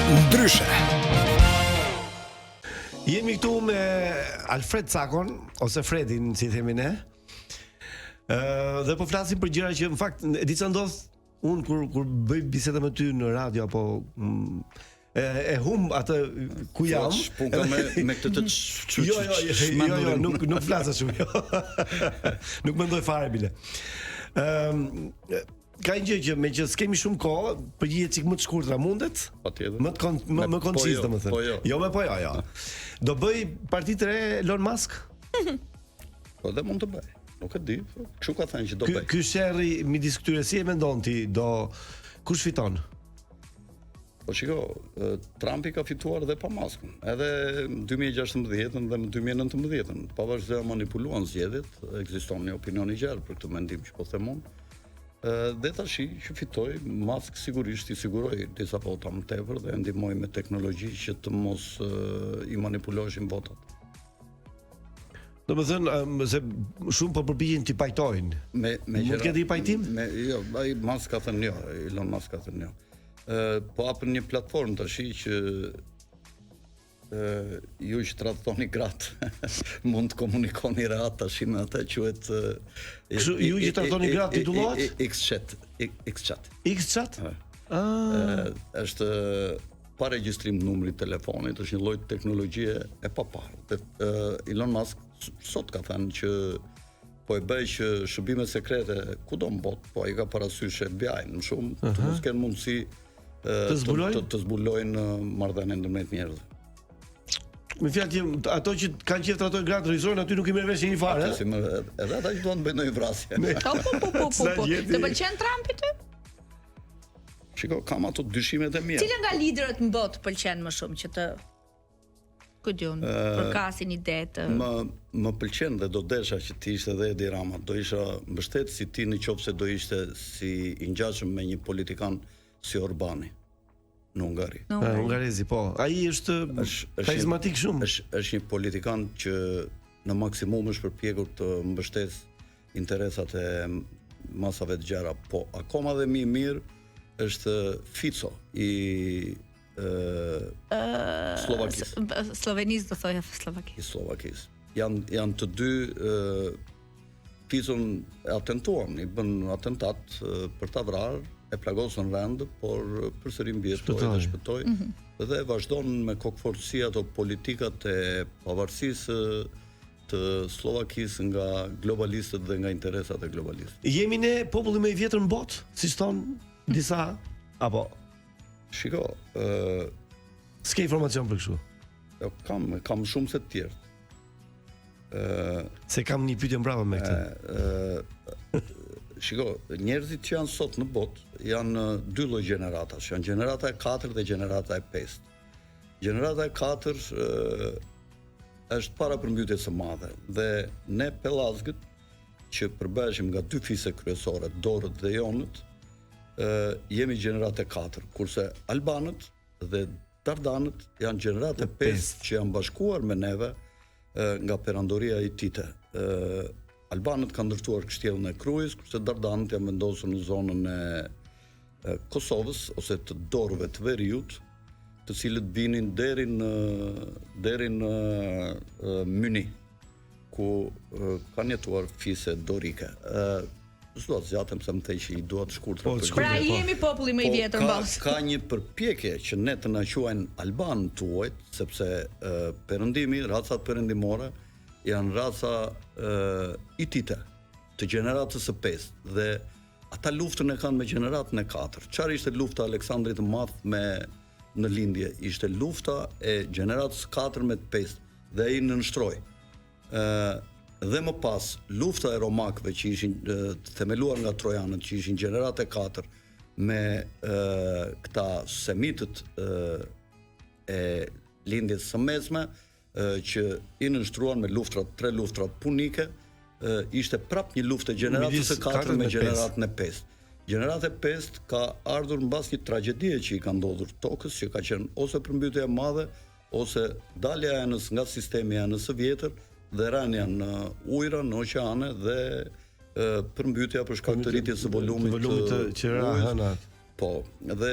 Ndryshe. Jemi këtu me Alfred Cakon, ose Fredin, si themi ne. Dhe po flasim për gjëra që në fakt e di çfarë ndodh unë kur bëj biseda me ty në radio apo e hum atë ku jam. Po kam me këtë të Jo, nuk flas ashtu. Nuk mendoj fare bile. Ka një gjë që me që s'kemi shumë kohë, përgjigje cik më të shkurtra mundet? Patjetër. Më koncis domethënë. Po jo. Jo me po jo. Do bëj parti të re Elon Musk? Po dhe mund të bëj. Nuk e di, kështu ka thënë që do bëj. Ky sherrri midis këtyre si e mendon ti, kush fiton? Po shiko, Trumpi ka fituar dhe pa maskën. Edhe në 2016 dhe në 2019, pavarësisht se manipuluan zgjedhjet, ekziston një opinion i gjerë për këtë mendim që po them unë. Dhe tash që fitoi, Musk sigurisht i siguroi disa vota më tepër dhe ndihmoi me teknologji që të mos i manipuloshin votat. Domethënë se shumë po përpiqen t'i pajtojnë. Mund të ketë i pajtim? Jo, ai Musk ka thënë jo, Elon Musk ka thënë jo. Po hapën një platformë tash që ju që tradhtoni gratë mund të komunikoni rehat tash me atë quhet ju që tradhtoni gratë titullohet X-chat. X-chat? Është pa regjistrim numrit telefonit, është një lloj teknologjie e paparë. Elon Musk sot ka thënë që po e bëj që shërbimet sekrete kudo në botë, po ai ka parasysh FBI-n më shumë të mos kenë mundësi të zbulojnë marrëdhënien ndërmjet njerëzve. Me fjalë ato që kanë qenë trajtojnë gratë rrizojnë aty nuk i merr vesh një fare. Edhe ata që duan të bëjnë një vrasje. Po. Të pëlqen Trumpi ty? Shiko, kam ato dyshimet e mia. Cila nga liderët në botë pëlqen më shumë që të përkasin ide të më pëlqen dhe do desha që ti ishte dhe Edi Rama, do isha mbështet si ti nëse do ishte si i ngjashëm me një politikan si Orbani në Hungari. Hungarezi, po. Ai është karizmatik shumë. Është një politikan që në maksimum është përpjekur të mbështesë interesat e masave të gjera, po akoma dhe më i mirë është Fico i Slovenisë do thoja Slovakisë. I Slovakisë. Janë të dy Ficon e atentuan, i bën atentat për ta vrarë, e plagosën rend, por përsëri mbjetoi dhe shpëtoi. Dhe vazhdon me kokëfortësi ato politikat e pavarësisë të Slovakisë nga globalistët dhe nga interesat e globalistëve. Jemi ne populli më i vjetër në botë, siç thon disa apo shiko, s'ke informacion për kështu. Jo, kam shumë se të tjerë. Se kam një pyetje mbrapa me këtë. Shiko, njerëzit që janë sot në botë janë dy lloj gjeneratash, janë gjenerata e 4 dhe gjenerata e 5. Gjenerata e 4 është para përmbytjes së madhe dhe ne pellazgët që përbeheshim nga dy fise kryesore, dorët dhe jonët, jemi gjenerata e 4, kurse albanët dhe dardanët janë gjenerata e 5 që janë bashkuar me neve nga perandoria hitite. Albanët kanë ndërtuar kështjellën e Krujës, kurse dardanët janë vendosur në zonën e Kosovës ose të dorëve të veriut, të cilët binin deri në Myni, ku kanë jetuar fise dorike. S'do të zgjatem se më thej që i dua të shkurtër. Pra jemi populli më i vjetër në botë. Ka një përpjekje që ne të na quajnë alban tuaj, sepse perëndimi, racat perëndimore janë raca hitite të gjeneratës së 5 dhe ata luftën e kanë me gjeneratën e 4. Çfarë ishte lufta e Aleksandrit të Madh në lindje? Ishte lufta e gjeneratës 4 me 5 dhe ai nënshtroi. Dhe më pas lufta e romakëve që ishin themeluar nga trojanët, që ishin gjeneratë e 4 me këta semitët e lindjes së mesme, që i nënshtruan me tre luftrat punike, ishte prap një luftë e gjeneratës së 4 me gjeneratën e 5. Gjenerata e 5 ka ardhur mbas një tragjedie që i ka ndodhur tokës, që ka qenë ose përmbytja e madhe, ose dalja e anës nga sistemi i anës së vjetër dhe rënia në ujëra, në oqeane dhe përmbytja për shkak të rritjes së volumit të qera hënat. Po, dhe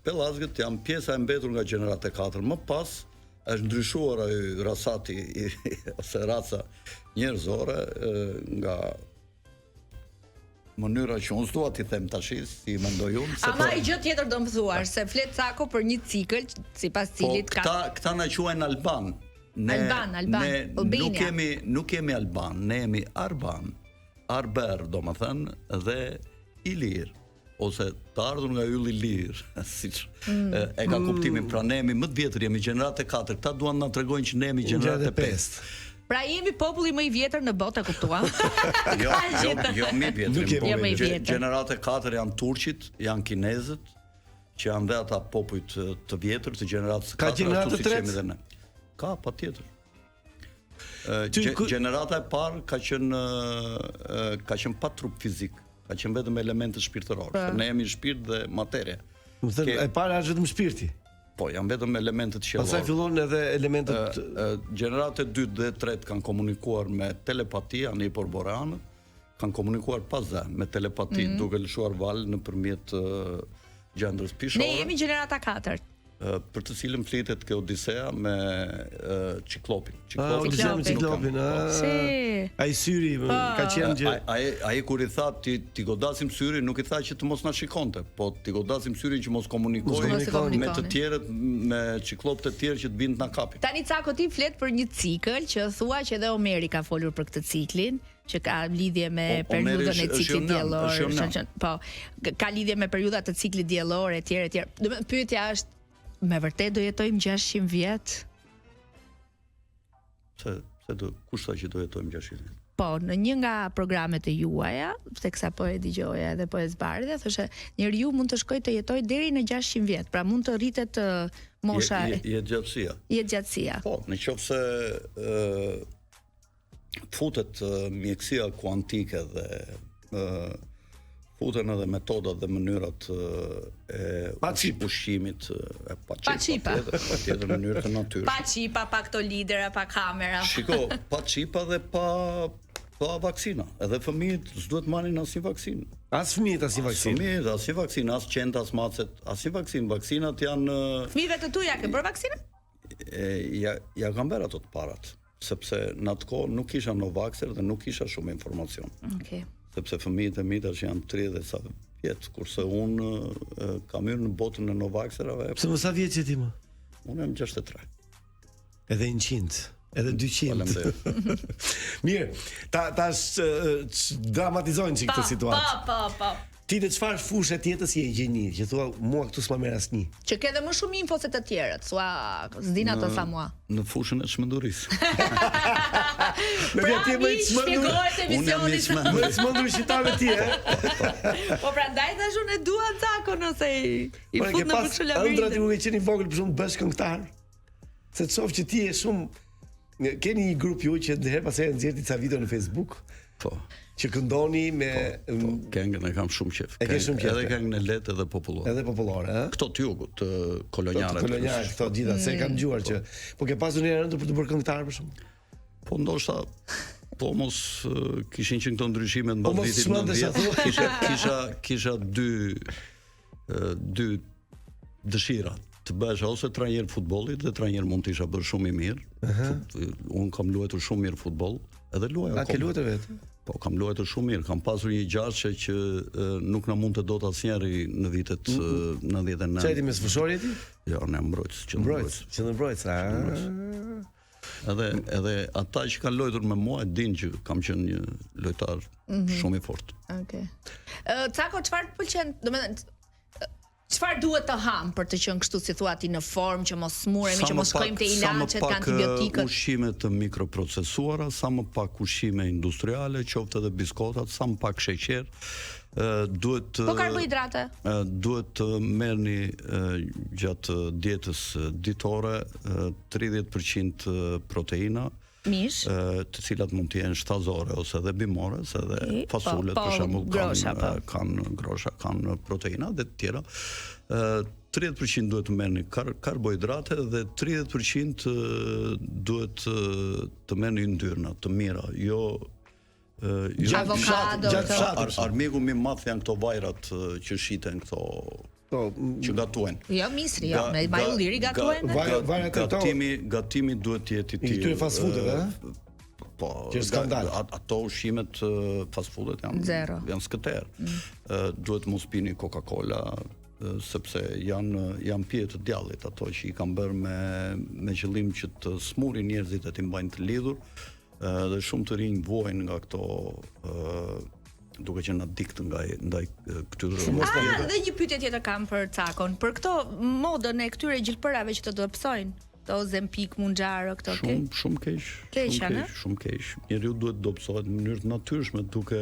pellazgët janë pjesa e mbetur nga gjenerata 4. Më pas është ndryshuar ai rasati ose raca njerëzore nga mënyra që unë s'dua t'i them tash, si mendoj unë. Ama i gjë tjetër do më thuar, se flet Cako për një cikël, sipas cilit ka... Këta na quajnë Alban. Alban, ne nuk kemi Alban, ne jemi Arban, Arber, domethënë, dhe Ilir, ose të ardhur nga ylli i lir, siç e ka kuptimin. Pra ne jemi më të vjetër, jemi gjenerate 4, këta duan na tregojnë që ne jemi gjenerate 5. Pra jemi populli më i vjetër në botë, e kuptuam. Jo më i vjetër. Jo më i vjetër. Gjenerate 4 janë turqit, janë kinezët, që janë dhe ata popujt të vjetër të gjeneratës 4. Ka gjenerate 3? Ka, patjetër. Gjenerata e parë ka qenë pa trup fizik, ka qenë vetëm elemente shpirtërore. Ne jemi shpirt dhe materie. Më thënë, e para është vetëm shpirti. Po, janë vetëm elementet qiellore. Pastaj fillon edhe elementet gjenerata 2 dhe 3 kanë komunikuar me telepati, janë hiperboreanët, kanë komunikuar pa zë, me telepati, duke lëshuar valë nëpërmjet gjendrës pishore. Ne jemi gjenerata 4. Për të cilën flitet ke Odisea me Ciklopin. Ciklopin. Ai syri ka qenë gjë. Ai kur i tha ti godasim syrin, nuk i tha që të mos na shikonte, po ti godasim syrin që mos komunikojë me të tjerët, me ciklopët e tjerë që të vinë të na kapin. Tani Cako ti flet për një cikël që thua që edhe Omeri ka folur për këtë ciklin, që ka lidhje me periudhën e ciklit diellor. Po, ka lidhje me periudhat të ciklit diellor etj. Domethënë pyetja është, me vërtet do jetojmë 600 vjet? Kush tha që do jetojmë 600 vjet? Po, në një nga programet e juaja, teksa po e dëgjoja edhe po e zbardhja, thoshte njeriu mund të shkojë të jetojë deri në 600 vjet, pra mund të rritet mosha jetëgjatësia. Po, nëse futet mjekësia kuantike dhe futen edhe metodat dhe mënyrat e ushqimit, patjetër në mënyrë të natyrshme. Pa qipa, pa këto lidera, pa kamera. Shiko, pa qipa dhe pa vaksina. Edhe fëmijët s'duhet marrin asnjë vaksinë. As fëmijët asnjë vaksinë. Fëmijët asnjë vaksinë, as qent, as macet, asnjë vaksinë. Vaksinat janë Fëmijëve të tu ja ke bërë vaksinën? Ja kanë bërë ato të parat, sepse në atë kohë nuk kisha Novaxer dhe nuk kisha shumë informacion. Okej. Sepse fëmijët e mi tash janë 30 sa vjet, kurse unë kam hyrë në botën e Novaxerave. Pse më sa vjeç je ti më? Unë jam 63. Edhe 100, edhe 200. Mirë, tash dramatizojnë që këtë situatë. Po. Ti në çfarë fushë tjetër si e gjeni, që thua mua këtu s'ma merr asnjë. Që ke edhe më shumë info se të tjerët, thua s'din ato sa mua. Në fushën e çmendurisë. Pra ti më shpjegohet emisionit. Më çmendur shitave ti, Po prandaj tash unë dua Cakon ose i fut në kështu labirintin. Ëndra ti më qeni vogël për shumë bësh këngëtar. Se të shoh që ti je shumë keni një grup ju që herë pas herë nxjerrni ca video në Facebook. Po. Që këndoni me këngën e kam shumë qejf. Edhe këngën e lehtë edhe popullore. Edhe popullore, ëh? Këto të jugut, kolonjarët. Kolonjarët, këto gjitha se kanë dëgjuar që po ke pasur një rëndë për të bërë këngëtar për shkak. Po ndoshta po mos kishin që këto ndryshime në vitin 90. Kisha dy dëshira. Të bësh ose trajner futbollit dhe trajner mund të isha bërë shumë i mirë. Unë kam luajtur shumë mirë futboll, edhe luaj akoma. A ke luajtur vetë? Po, kam luajtur shumë mirë, kam pasur një gjashtë që nuk na mund të dot asnjëri në vitet 99. Çfarë ti me sfëshorje ti? Jo, ne mbrojtës, qendrëmbrojtës. Edhe ata që kanë luajtur me mua dinë që kam qenë një lojtar shumë i fortë. Okej. Cako, çfarë të pëlqen? Domethënë çfarë duhet të ham për të qenë kështu si thua ti në formë, që mos smuremi, që mos shkojmë te ilaçet, kanë antibiotikët. Ushqime të mikroprocesuara, sa më pak ushqime industriale, qoftë edhe biskotat, sa më pak sheqer. Duhet Po karbohidrate. Duhet të merrni gjatë dietës ditore 30% proteina. Mish, të cilat mund të jenë shtazore ose edhe bimore, se edhe fasulet për shembull kanë grosha, kanë proteina dhe të tjera. 30% duhet të merrni karbohidrate dhe 30% duhet të merrni yndyrna të mira, jo avokado. Armiku më i madh janë këto vajrat që shiten këto që gatuajnë. Jo misri, jo, me majulliri gatuajnë. Gatimi duhet të jetë i tillë. Këtyre fast foodeve, ëh? Po, ato ushqimet fast foodet janë skëter. Duhet mos pini Coca-Cola, sepse janë pije të djallit, ato që i kanë bërë me qëllim që të smurin njerëzit e t'i mbajnë të lidhur, dhe shumë të rinj vuajnë nga këto duke qenë addikt ndaj këtyre. Dhe një pyetje tjetër kam për Cakon, për këto modën e këtyre gjilpërave që të dobësojnë. Këto Ozempik, Munxaro, këto shumë keq. Shumë keq. Njeriu duhet dobësohet në mënyrë të natyrshme duke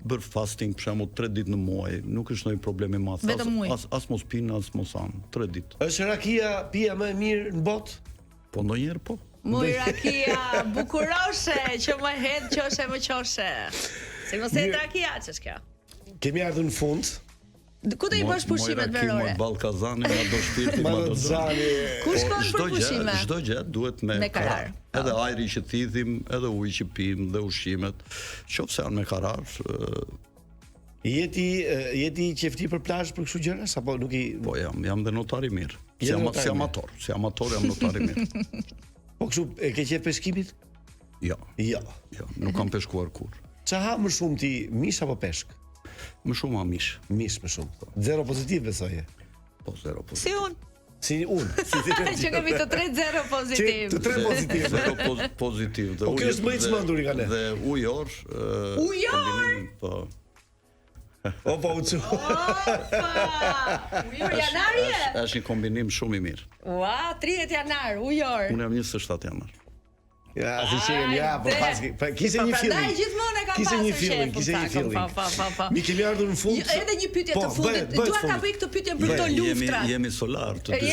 bërë fasting për shembull 3 ditë në muaj, nuk është ndonjë problem i madh. As mos pinë, as mos han, 3 ditë. Është rakia pija më e mirë në botë? Po ndonjëherë po. Muj rakia bukuroshe, që më hedh qoshe më qoshe. Si mos e rakia ç'është kjo? Kemi ardhur në fund. Ku do i bësh pushimet verore? Ballkazani, ma do shpirti, ma do zani. Ku shkon për pushime? Çdo gjë duhet me karar. Edhe ajri që thithim, edhe uji që pim, dhe ushqimet, qofse janë me karar. Jeti qefti për plazh për kështu gjëra apo nuk i? Po jam dhe notar i mirë. Si amator jam notar i mirë. Po kështu e ke qef peshkimit? Jo, nuk kam peshkuar kur. Qa ha më shumë ti, mish apo peshk? Më shumë a mish. Mish më shumë. Zero pozitiv besoje? Po, zero pozitiv. Si unë? Si unë. Që kemi të 3 zero pozitiv. Të 3 pozitiv. Zero pozitiv. O kjo është më i çmendur i kanë. Dhe ujor. Ujor? Po. Opa uçu. Ujor janarje? Është një kombinim shumë i mirë. Ua, 30 janar, ujor. Unë jam 27 janar. Ja, si qenë, po paski. Kishte një fillim. Prandaj gjithmonë e kam pasur shefun. Kishte një fillim. Mi kemi ardhur në fund. Edhe një pyetje të fundit. Dua ta bëj këtë pyetjen për këto luftra. Jemi solar të dy.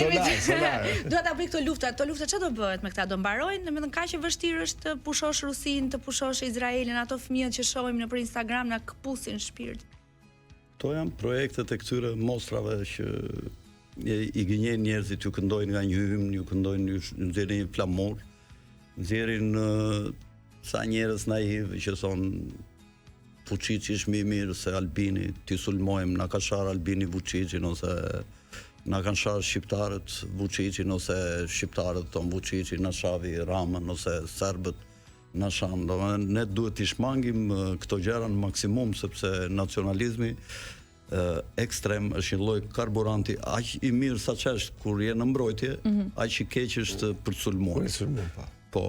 Solar. Dua ta bëj këto luftra. Këto luftra çfarë do bëhet me këta? Do mbarojnë? Domethënë kaq e vështirë është të pushosh Rusin, të pushosh Izraelin, ato fëmijët që shohim nëpër Instagram na këpusin shpirt. To janë projektet e këtyre mostrave që i gënjejnë njerëzit, ju këndojnë nga një hymn, ju këndojnë, ju nxjerrin një flamur. Nxjerrin sa njerëz naiv që thon Vučići është më i mirë se Albini, ti sulmojmë, na ka shar Albini Vučićin ose na kanë shar shqiptarët Vučićin ose shqiptarët ton Vučići na shavi Ramën ose serbët na shan. Domethënë ne duhet të shmangim këto gjëra në maksimum sepse nacionalizmi ekstrem është një lloj karburanti aq i mirë sa ç'është kur je në mbrojtje, aq i keq është për të sulmuar. Po,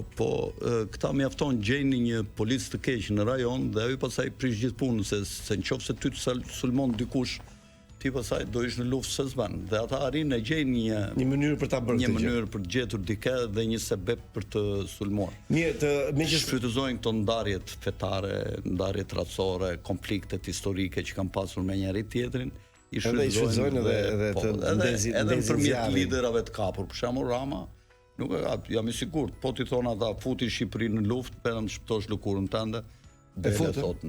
këta mjafton gjejnë një policë të keq në rajon dhe ai pastaj prish gjithë punën se nëse ty të sulmon dikush, ti pastaj do ish në luftë se s'ban. Dhe ata arrin e gjejnë një mënyrë për ta bërë një mënyrë për të gjetur dikë dhe një sebeb për të sulmuar. Mirë, me që shfrytëzojnë këto ndarjet fetare, ndarjet racore, konfliktet historike që kanë pasur me njëri tjetrin, i shfrytëzojnë edhe të ndezin nëpërmjet liderave të kapur, për shembull Rama. Nuk jam i sigurt, po ti thon ata futi Shqipërinë në luftë, vetëm të shpëtosh lëkurën tënde. Dhe thot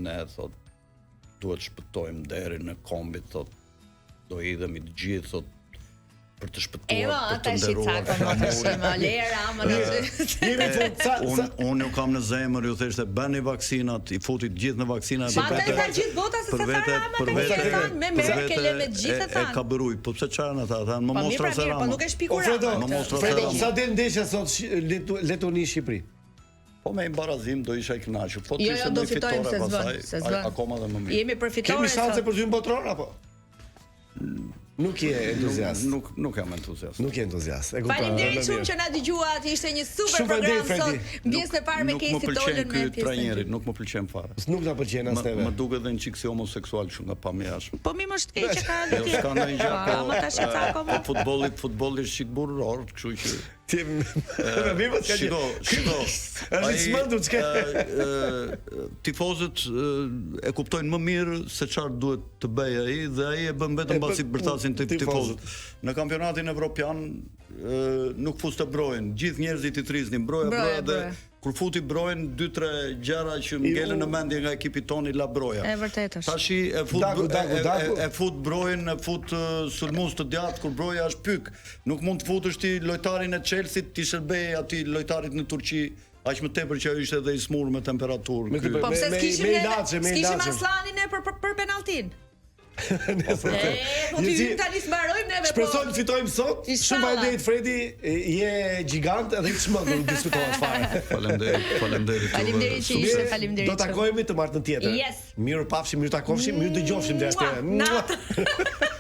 duhet shpëtojmë derin në kombit, thot do idhemi të gjithë, thot për të shpëtuar, për të nderuar. Unë ju kam në zemër, ju theshte bëni vaksinat, i futi të gjithë në vaksinat. Pa të ka gjithë bota se se tha Rama ka gjithë thanë, me Merkel e me gjithë thanë. E ka bëruj, po pëse qarën ata, thanë, më mostra se Rama. Po nuk e shpikur Rama. Fredo, sa del ndeshja sot Letoni Shqipëri? Po me imbarazim do isha i kënaqur. Po jo, do fitojmë se s'vën. Akoma dhe më mirë. Jemi për fitore. Kemi shanse për hyrje botror apo? Nuk je entuziast. Nuk jam entuziast. Nuk je entuziast. Faleminderit shumë që na dëgjuat. Ishte një super program sot. Pjesën e parë me Kesi Dolën me pjesën. Nuk më pëlqen fare. Nuk na pëlqen as neve. Më duket edhe një çik si homoseksual kështu nga pamja jashtë. Po mi më shkej që ka edhe ti. S'ka ndonjë gjë. Më tash e ca akoma. Futbolli është çik burror, kështu që Shiko. Është smendur çka. Tifozët e kuptojnë më mirë se çfarë duhet të bëjë ai dhe ai e bën vetëm pasi bërtasin tifozët. Në kampionatin evropian nuk fus të brojnë, gjithë njerëzit i triznin broja dhe kur futi brojnë 2-3 gjëra që ngelen në mendje nga ekipi toni la broja. E vërtetë është. Tashi e fut brojnë, e fut sulmues të djathtë kur broja është pyk. Nuk mund të futesh ti lojtarin e Chelsea ti shërbej atij lojtarit në Turqi. Aq më tepër që ai ishte edhe i smur me temperaturë. Po pse s'kishim Aslanin për penalltin? Po ti tani s'mbarojmë neve po. Shpresoj të fitojmë sot. Shumë faleminderit Fredi, je gjigant edhe i çmendur diskutohet fare. Faleminderit. Faleminderit që ishe, faleminderit. Do takojmë të martën tjetër. Yes. Mirë pafshim, mirë takofshim, mirë dëgjofshim deri atëherë.